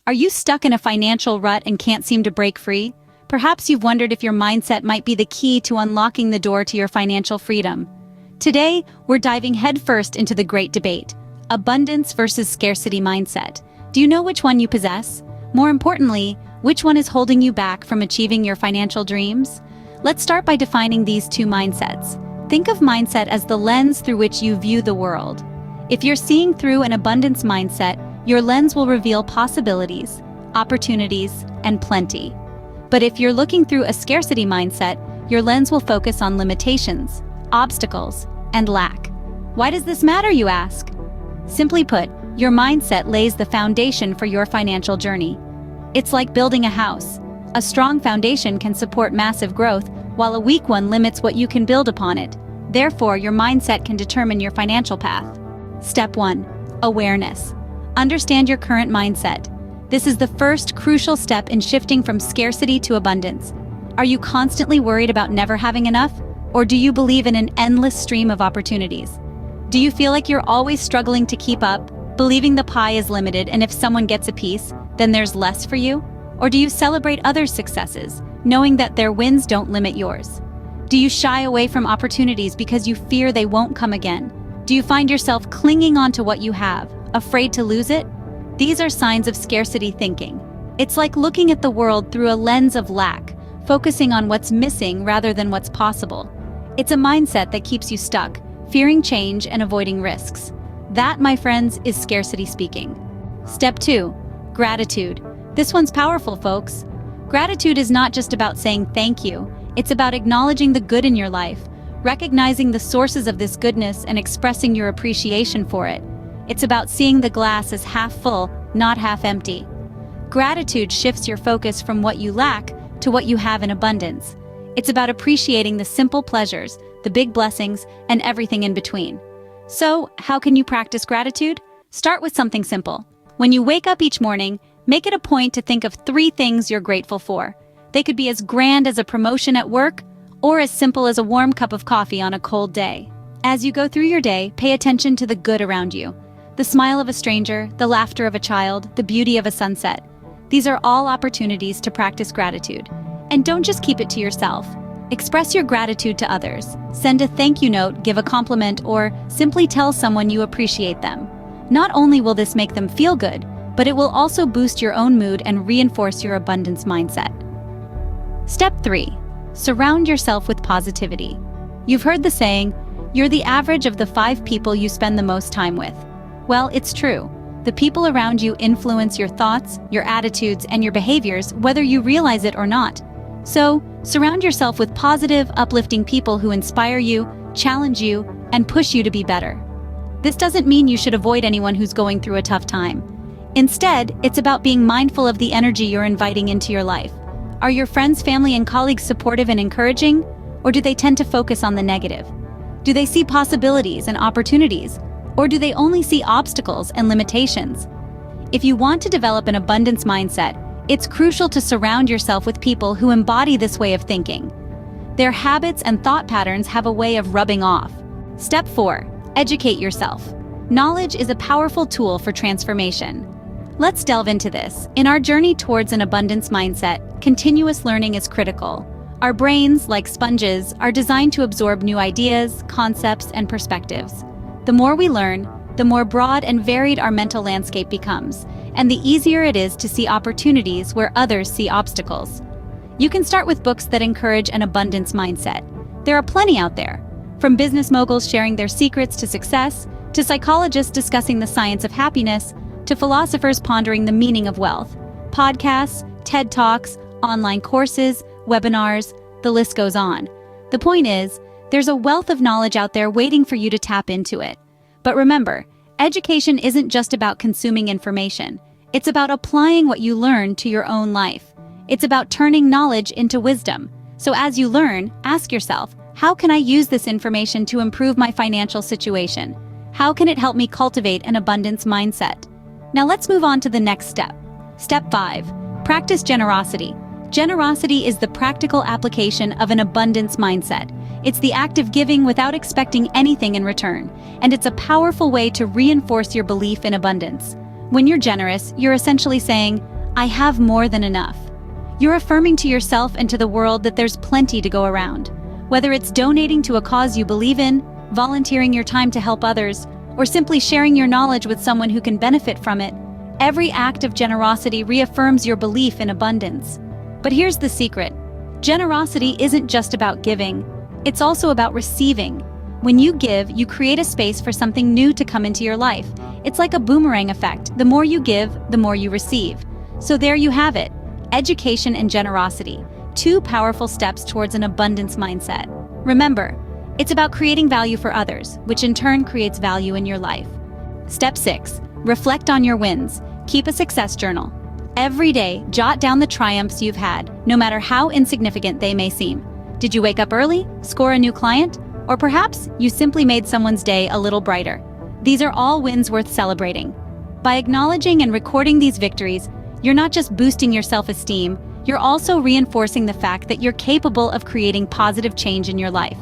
Are you stuck in a financial rut and can't seem to break free? Perhaps you've wondered if your mindset might be the key to unlocking the door to your financial freedom. Today, we're diving headfirst into the great debate: abundance versus scarcity mindset. Do you know which one you possess? More importantly, which one is holding you back from achieving your financial dreams? Let's start by defining these two mindsets. Think of mindset as the lens through which you view the world. If you're seeing through an abundance mindset, your lens will reveal possibilities, opportunities, and plenty. But if you're looking through a scarcity mindset, your lens will focus on limitations, obstacles, and lack. Why does this matter, you ask? Simply put, your mindset lays the foundation for your financial journey. It's like building a house. A strong foundation can support massive growth, while a weak one limits what you can build upon it. Therefore, your mindset can determine your financial path. Step 1. Awareness. Understand your current mindset. This is the first crucial step in shifting from scarcity to abundance. Are you constantly worried about never having enough? Or do you believe in an endless stream of opportunities? Do you feel like you're always struggling to keep up, believing the pie is limited and if someone gets a piece, then there's less for you? Or do you celebrate others' successes, knowing that their wins don't limit yours? Do you shy away from opportunities because you fear they won't come again? Do you find yourself clinging on to what you have, afraid to lose it? These are signs of scarcity thinking. It's like looking at the world through a lens of lack, focusing on what's missing rather than what's possible. It's a mindset that keeps you stuck, fearing change and avoiding risks. That, my friends, is scarcity speaking. Step 2. Gratitude. This one's powerful, folks. Gratitude is not just about saying thank you. It's about acknowledging the good in your life, recognizing the sources of this goodness and expressing your appreciation for it. It's about seeing the glass as half full, not half empty. Gratitude shifts your focus from what you lack to what you have in abundance. It's about appreciating the simple pleasures, the big blessings, and everything in between. So, how can you practice gratitude? Start with something simple. When you wake up each morning, make it a point to think of 3 things you're grateful for. They could be as grand as a promotion at work, or as simple as a warm cup of coffee on a cold day. As you go through your day, pay attention to the good around you. The smile of a stranger, the laughter of a child, the beauty of a sunset. These are all opportunities to practice gratitude. And don't just keep it to yourself. Express your gratitude to others. Send a thank you note, give a compliment, or simply tell someone you appreciate them. Not only will this make them feel good, but it will also boost your own mood and reinforce your abundance mindset. Step 3. Surround yourself with positivity. You've heard the saying, you're the average of the 5 people you spend the most time with. Well, it's true. The people around you influence your thoughts, your attitudes, and your behaviors, whether you realize it or not. So, surround yourself with positive, uplifting people who inspire you, challenge you, and push you to be better. This doesn't mean you should avoid anyone who's going through a tough time. Instead, it's about being mindful of the energy you're inviting into your life. Are your friends, family, and colleagues supportive and encouraging, or do they tend to focus on the negative? Do they see possibilities and opportunities, or do they only see obstacles and limitations? If you want to develop an abundance mindset, it's crucial to surround yourself with people who embody this way of thinking. Their habits and thought patterns have a way of rubbing off. Step 4. Educate yourself. Knowledge is a powerful tool for transformation. Let's delve into this. In our journey towards an abundance mindset, continuous learning is critical. Our brains, like sponges, are designed to absorb new ideas, concepts, and perspectives. The more we learn, the more broad and varied our mental landscape becomes, and the easier it is to see opportunities where others see obstacles. You can start with books that encourage an abundance mindset. There are plenty out there, from business moguls sharing their secrets to success, to psychologists discussing the science of happiness, to philosophers pondering the meaning of wealth. Podcasts, TED Talks, online courses, webinars, the list goes on. The point is, there's a wealth of knowledge out there waiting for you to tap into it. But remember, education isn't just about consuming information. It's about applying what you learn to your own life. It's about turning knowledge into wisdom. So as you learn, ask yourself, how can I use this information to improve my financial situation? How can it help me cultivate an abundance mindset? Now let's move on to the next step. Step 5. Practice generosity. Generosity is the practical application of an abundance mindset. It's the act of giving without expecting anything in return, and it's a powerful way to reinforce your belief in abundance. When you're generous, you're essentially saying, I have more than enough. You're affirming to yourself and to the world that there's plenty to go around. Whether it's donating to a cause you believe in, volunteering your time to help others, or simply sharing your knowledge with someone who can benefit from it, every act of generosity reaffirms your belief in abundance. But here's the secret. Generosity isn't just about giving. It's also about receiving. When you give, you create a space for something new to come into your life. It's like a boomerang effect. The more you give, the more you receive. So there you have it. Education and generosity. Two powerful steps towards an abundance mindset. Remember, it's about creating value for others, which in turn creates value in your life. Step 6. Reflect on your wins. Keep a success journal. Every day, jot down the triumphs you've had, no matter how insignificant they may seem. Did you wake up early, score a new client, or perhaps you simply made someone's day a little brighter? These are all wins worth celebrating. By acknowledging and recording these victories, you're not just boosting your self-esteem, you're also reinforcing the fact that you're capable of creating positive change in your life.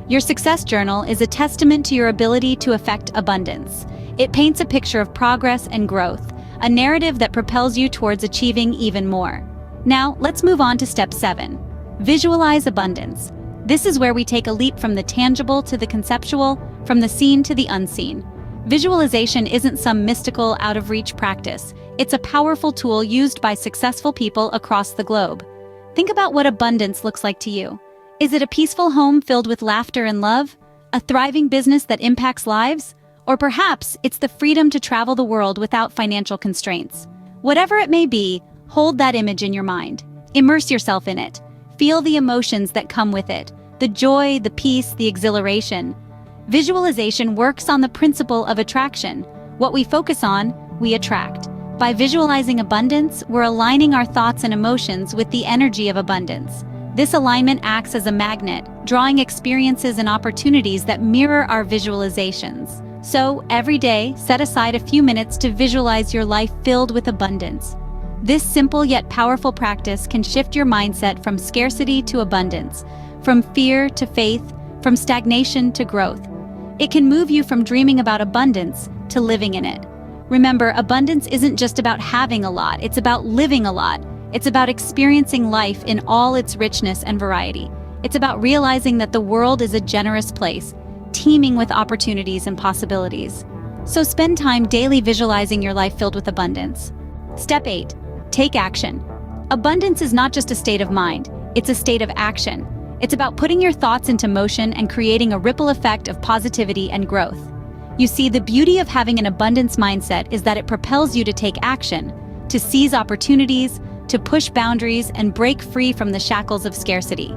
Your success journal is a testament to your ability to affect abundance. It paints a picture of progress and growth, a narrative that propels you towards achieving even more. Now, let's move on to step 7. Visualize abundance. This is where we take a leap from the tangible to the conceptual, from the seen to the unseen. Visualization isn't some mystical, out-of-reach practice. It's a powerful tool used by successful people across the globe. Think about what abundance looks like to you. Is it a peaceful home filled with laughter and love? A thriving business that impacts lives? Or perhaps it's the freedom to travel the world without financial constraints. Whatever it may be, hold that image in your mind. Immerse yourself in it. Feel the emotions that come with it, the joy, the peace, the exhilaration. Visualization works on the principle of attraction. What we focus on, we attract. By visualizing abundance, we're aligning our thoughts and emotions with the energy of abundance. This alignment acts as a magnet, drawing experiences and opportunities that mirror our visualizations. So, every day, set aside a few minutes to visualize your life filled with abundance. This simple yet powerful practice can shift your mindset from scarcity to abundance, from fear to faith, from stagnation to growth. It can move you from dreaming about abundance to living in it. Remember, abundance isn't just about having a lot, it's about living a lot. It's about experiencing life in all its richness and variety. It's about realizing that the world is a generous place, teeming with opportunities and possibilities. So spend time daily visualizing your life filled with abundance. Step 8. Take action. Abundance is not just a state of mind, it's a state of action. It's about putting your thoughts into motion and creating a ripple effect of positivity and growth. You see, the beauty of having an abundance mindset is that it propels you to take action, to seize opportunities, to push boundaries and break free from the shackles of scarcity.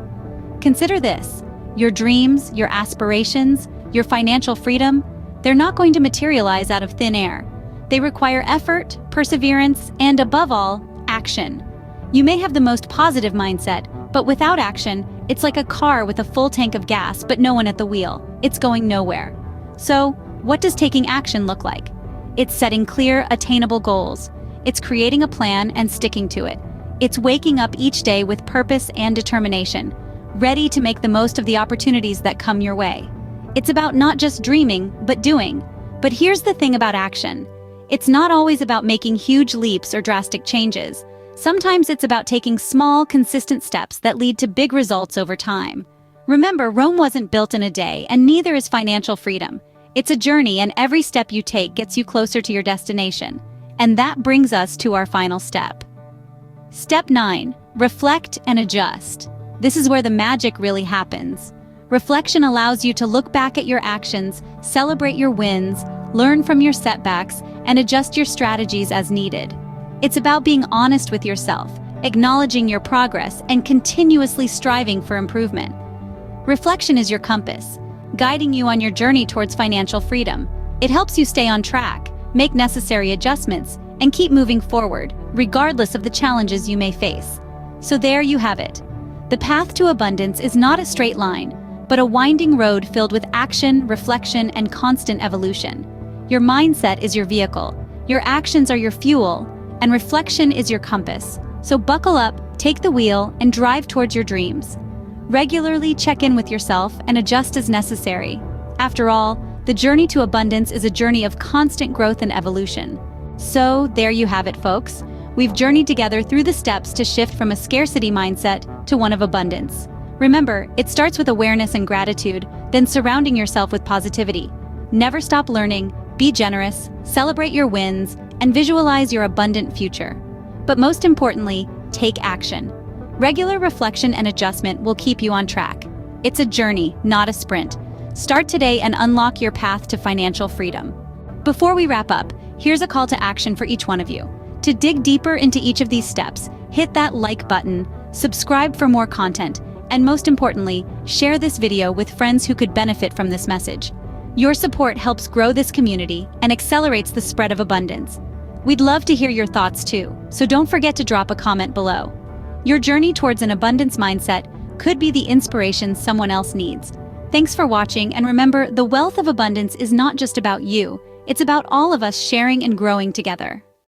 Consider this: your dreams, your aspirations, your financial freedom, they're not going to materialize out of thin air. They require effort, perseverance, and above all, action. You may have the most positive mindset, but without action, it's like a car with a full tank of gas but no one at the wheel. It's going nowhere. So, what does taking action look like? It's setting clear, attainable goals. It's creating a plan and sticking to it. It's waking up each day with purpose and determination, ready to make the most of the opportunities that come your way. It's about not just dreaming, but doing. But here's the thing about action. It's not always about making huge leaps or drastic changes. Sometimes it's about taking small, consistent steps that lead to big results over time. Remember, Rome wasn't built in a day, and neither is financial freedom. It's a journey, and every step you take gets you closer to your destination. And that brings us to our final step. Step 9. Reflect and adjust. This is where the magic really happens. Reflection allows you to look back at your actions, celebrate your wins, learn from your setbacks, and adjust your strategies as needed. It's about being honest with yourself, acknowledging your progress, and continuously striving for improvement. Reflection is your compass, guiding you on your journey towards financial freedom. It helps you stay on track, make necessary adjustments, and keep moving forward, regardless of the challenges you may face. So there you have it. The path to abundance is not a straight line, but a winding road filled with action, reflection, and constant evolution. Your mindset is your vehicle, your actions are your fuel, and reflection is your compass. So buckle up, take the wheel, and drive towards your dreams. Regularly check in with yourself and adjust as necessary. After all, the journey to abundance is a journey of constant growth and evolution. So there you have it, folks. We've journeyed together through the steps to shift from a scarcity mindset to one of abundance. Remember, it starts with awareness and gratitude, then surrounding yourself with positivity. Never stop learning, be generous, celebrate your wins, and visualize your abundant future. But most importantly, take action. Regular reflection and adjustment will keep you on track. It's a journey, not a sprint. Start today and unlock your path to financial freedom. Before we wrap up, here's a call to action for each one of you. To dig deeper into each of these steps, hit that like button, subscribe for more content, and most importantly, share this video with friends who could benefit from this message. Your support helps grow this community and accelerates the spread of abundance. We'd love to hear your thoughts too, so don't forget to drop a comment below. Your journey towards an abundance mindset could be the inspiration someone else needs. Thanks for watching, and remember, the wealth of abundance is not just about you, it's about all of us sharing and growing together.